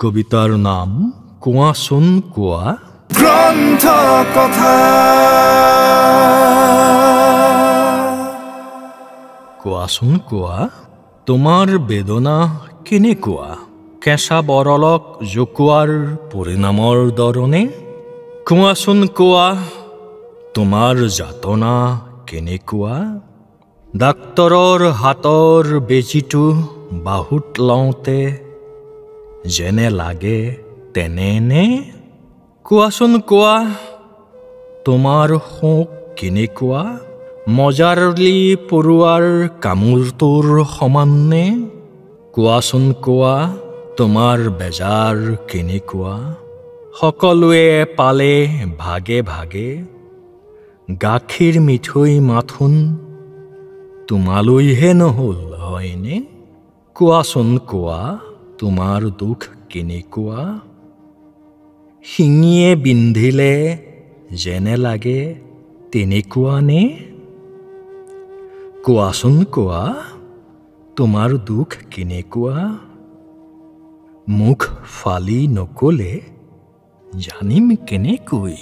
কবিতাৰ নাম কোৱাচোন কোৱা গ্ৰন্থ কথা কোৱাচোন কোৱা তোমাৰ বেদনা কেনেকুৱা কেঁচা বৰলক জোকোৱাৰ পৰিণামৰ দৰণে কোৱাচোন কোৱা তোমাৰ যাতনা কেনেকুৱা ডাক্তৰৰ হাতৰ বেজিটো বাহুত লওঁতে যেনে লাগে তেনে কোৱাচোন কোৱা তোমাৰ শোক কেনেকুৱা মজাৰলি পৰুৱাৰ কামোৰটোৰ সমানে কোৱাচোন কোৱা তোমাৰ বেজাৰ কেনেকুৱা সকলোৱে পালে ভাগে ভাগে গাখীৰ মিঠৈ মাথোন তোমালৈহে নহ'ল হয়নে কোৱাচোন কোৱা তোমাৰ দুখ কেনেকুৱা শিঙিয়ে বিন্ধিলে যেনে লাগে তেনেকুৱা নে কোৱাচোন কোৱা তোমাৰ দুখ কেনেকুৱা মুখ ফালি নকলে জানিম কেনেকৈ